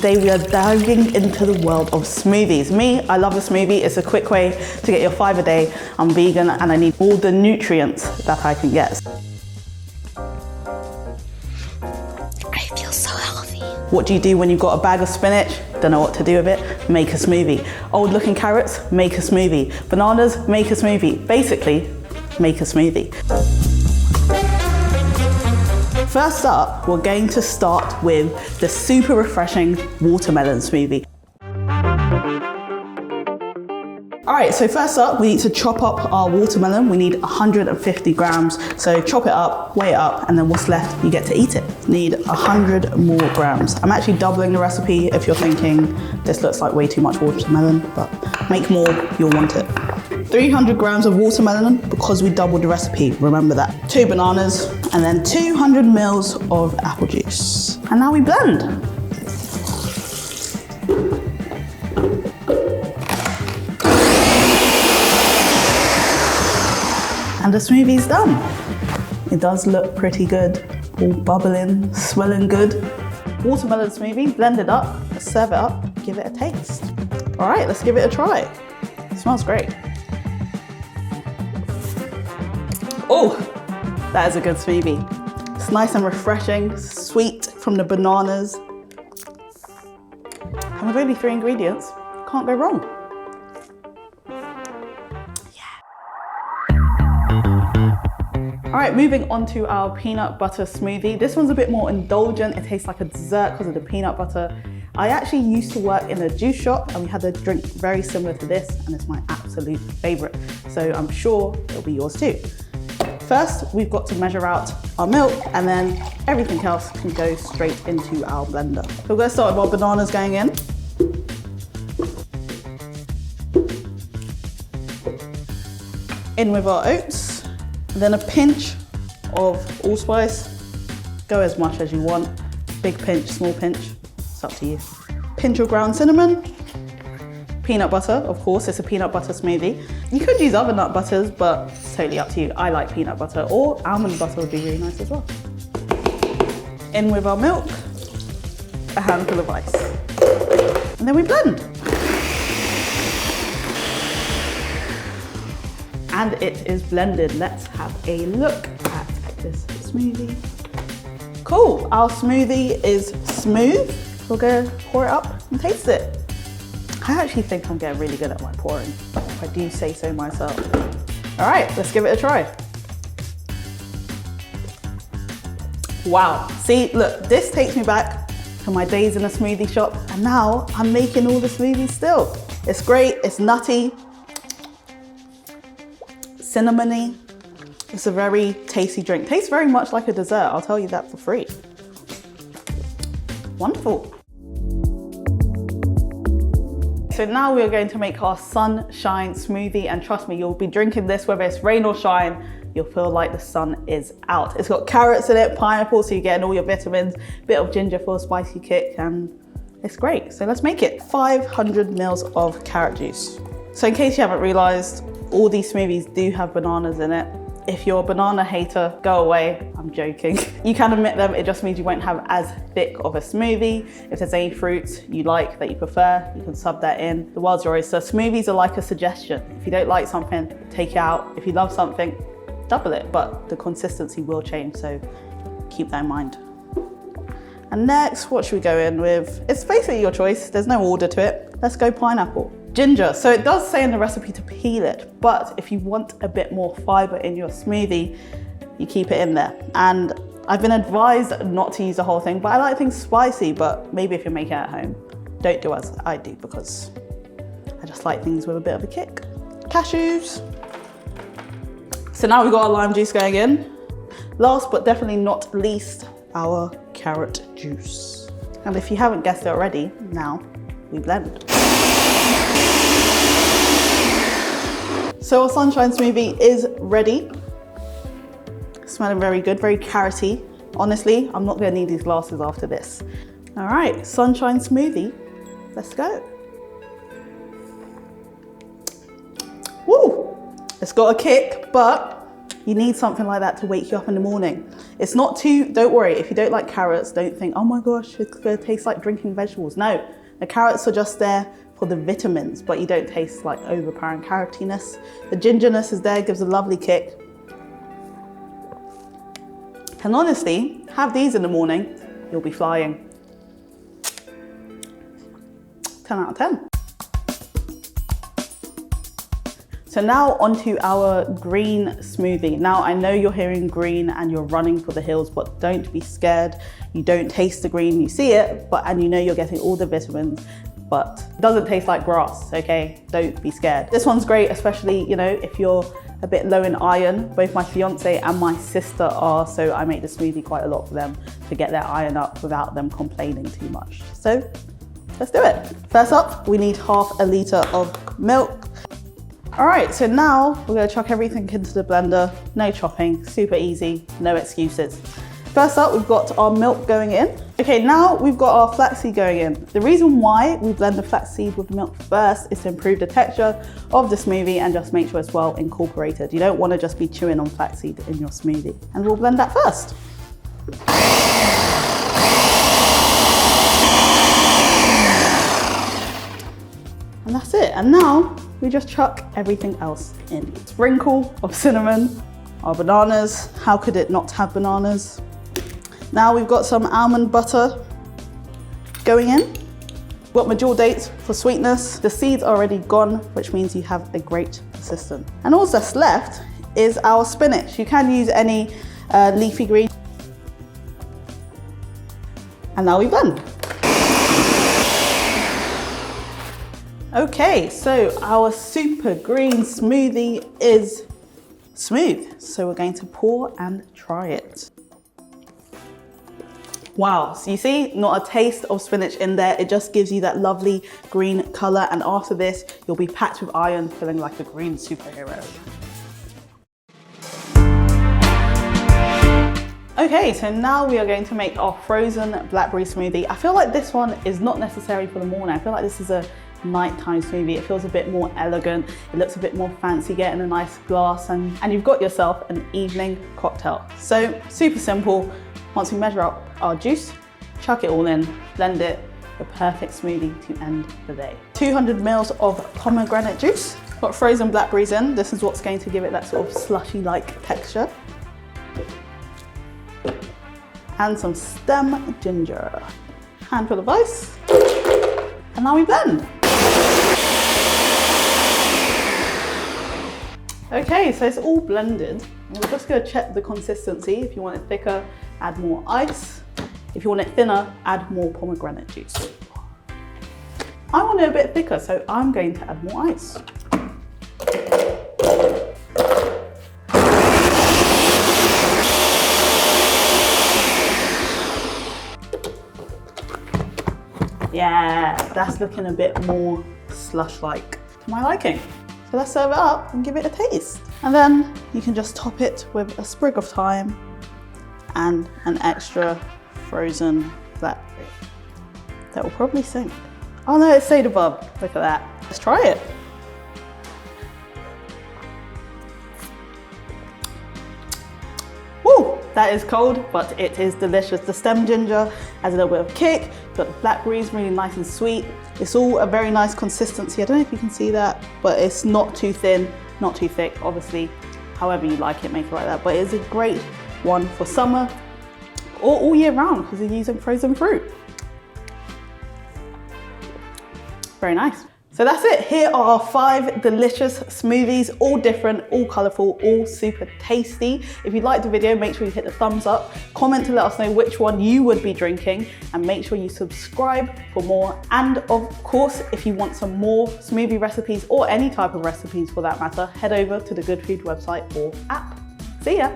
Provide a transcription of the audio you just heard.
today we are diving into the world of smoothies. Me, I love a smoothie. It's a quick way to get your 5 a day. I'm vegan and I need all the nutrients that I can get. I feel so healthy. What do you do when you've got a bag of spinach? Don't know what to do with it? Make a smoothie. Old looking carrots? Make a smoothie. Bananas? Make a smoothie. Basically, make a smoothie. First up, we're going to start with the super refreshing watermelon smoothie. All right, so first up, we need to chop up our watermelon. We need 150 grams. So chop it up, weigh it up, and then what's left, you get to eat it. Need 100 more grams. I'm actually doubling the recipe if you're thinking this looks like way too much watermelon, but make more, you'll want it. 300 grams of watermelon because we doubled the recipe, remember that. 2 bananas, and then 200 mils of apple juice. And now we blend. And the smoothie's done. It does look pretty good, all bubbling, smelling good. Watermelon smoothie, blend it up, serve it up, give it a taste. All right, let's give it a try. It smells great. Oh, that is a good smoothie. It's nice and refreshing, sweet from the bananas. And with only 3 ingredients, can't go wrong. All right, moving on to our peanut butter smoothie. This one's a bit more indulgent. It tastes like a dessert because of the peanut butter. I actually used to work in a juice shop and we had a drink very similar to this and it's my absolute favorite. So I'm sure it'll be yours too. First, we've got to measure out our milk and then everything else can go straight into our blender. So we're gonna start with our bananas going in. In with our oats, and then a pinch of allspice. Go as much as you want. Big pinch, small pinch, it's up to you. Pinch of ground cinnamon. Peanut butter, of course, it's a peanut butter smoothie. You could use other nut butters, but it's totally up to you. I like peanut butter, or almond butter would be really nice as well. In with our milk, a handful of ice. And then we blend. And it is blended. Let's have a look at this smoothie. Cool, our smoothie is smooth. We're gonna pour it up and taste it. I actually think I'm getting really good at my pouring, if I do say so myself. All right, let's give it a try. Wow, see, look, this takes me back to my days in a smoothie shop, and now I'm making all the smoothies still. It's great, it's nutty, cinnamony. It's a very tasty drink. Tastes very much like a dessert, I'll tell you that for free. Wonderful. So now we are going to make our sunshine smoothie, and trust me, you'll be drinking this whether it's rain or shine, you'll feel like the sun is out. It's got carrots in it, pineapple, so you're getting all your vitamins, bit of ginger for a spicy kick, and it's great. So let's make it. 500 mils of carrot juice. So in case you haven't realized, all these smoothies do have bananas in it. If you're a banana hater, go away, I'm joking. You can omit them, it just means you won't have as thick of a smoothie. If there's any fruits you like that you prefer, you can sub that in. The world's your oyster. Smoothies are like a suggestion. If you don't like something, take it out. If you love something, double it, but the consistency will change, so keep that in mind. And next, what should we go in with? It's basically your choice, there's no order to it. Let's go pineapple. Ginger, so it does say in the recipe to peel it, but if you want a bit more fiber in your smoothie, you keep it in there. And I've been advised not to use the whole thing, but I like things spicy, but maybe if you're making it at home, don't do as I do because I just like things with a bit of a kick. Cashews. So now we've got our lime juice going in. Last but definitely not least, our carrot juice. And if you haven't guessed it already, now we blend. So our sunshine smoothie is ready. Smelling very good, very carroty. Honestly, I'm not gonna need these glasses after this. All right, sunshine smoothie, let's go. Woo, it's got a kick, but You need something like that to wake you up in the morning. It's not too, don't worry, if you don't like carrots, don't think, oh my gosh, it's gonna taste like drinking vegetables. No, the carrots are just there for the vitamins, but you don't taste like overpowering carrotiness. The gingerness is there, gives a lovely kick. And honestly, have these in the morning, you'll be flying. 10 out of 10. So now onto our green smoothie. Now I know you're hearing green and you're running for the hills, but don't be scared. You don't taste the green, you see it, and you know you're getting all the vitamins, but it doesn't taste like grass, okay? Don't be scared. This one's great, especially, you know, if you're a bit low in iron. Both my fiance and my sister are, so I make the smoothie quite a lot for them to get their iron up without them complaining too much. So let's do it. First up, we need half a litre of milk. All right, so now we're gonna chuck everything into the blender. No chopping, super easy, no excuses. First up, we've got our milk going in. Okay, now we've got our flaxseed going in. The reason why we blend the flaxseed with the milk first is to improve the texture of the smoothie and just make sure it's well incorporated. You don't wanna just be chewing on flaxseed in your smoothie. And we'll blend that first. And that's it. And now we just chuck everything else in. Sprinkle of cinnamon, our bananas. How could it not have bananas? Now we've got some almond butter going in. We've got major dates for sweetness. The seeds are already gone, which means you have a great assistant. And all that's left is our spinach. You can use any leafy green. And now we blend. Okay, so our super green smoothie is smooth. So we're going to pour and try it. Wow, so you see, not a taste of spinach in there. It just gives you that lovely green color. And after this, you'll be packed with iron, feeling like a green superhero. Okay, so now we are going to make our frozen blackberry smoothie. I feel like this one is not necessary for the morning. I feel like this is a nighttime smoothie. It feels a bit more elegant. It looks a bit more fancy, getting a nice glass, and you've got yourself an evening cocktail. So super simple. Once we measure up our juice, chuck it all in, blend it, the perfect smoothie to end the day. 200 mils of pomegranate juice. Got frozen blackberries in. This is what's going to give it that sort of slushy-like texture. And some stem ginger. Handful of ice. And now we blend. Okay, so it's all blended. And we're just gonna check the consistency. If you want it thicker, add more ice. If you want it thinner, add more pomegranate juice. I want it a bit thicker, so I'm going to add more ice. Yeah, that's looking a bit more slush-like to my liking. So let's serve it up and give it a taste. And then you can just top it with a sprig of thyme and an extra frozen blackberry. That will probably sink. Oh no, it stayed above. Look at that. Let's try it. Woo! That is cold, but it is delicious. The stem ginger has a little bit of kick, but the blackberries really nice and sweet. It's all a very nice consistency. I don't know if you can see that, but it's not too thin, not too thick, obviously. However you like it, make it like that. But it's a great one for summer or all year round because you're using frozen fruit. Very nice. So that's it. Here are our 5 delicious smoothies, all different, all colorful, all super tasty. If you liked the video, make sure you hit the thumbs up, comment to let us know which one you would be drinking, and make sure you subscribe for more. And of course, if you want some more smoothie recipes or any type of recipes for that matter, head over to the Good Food website or app. See ya.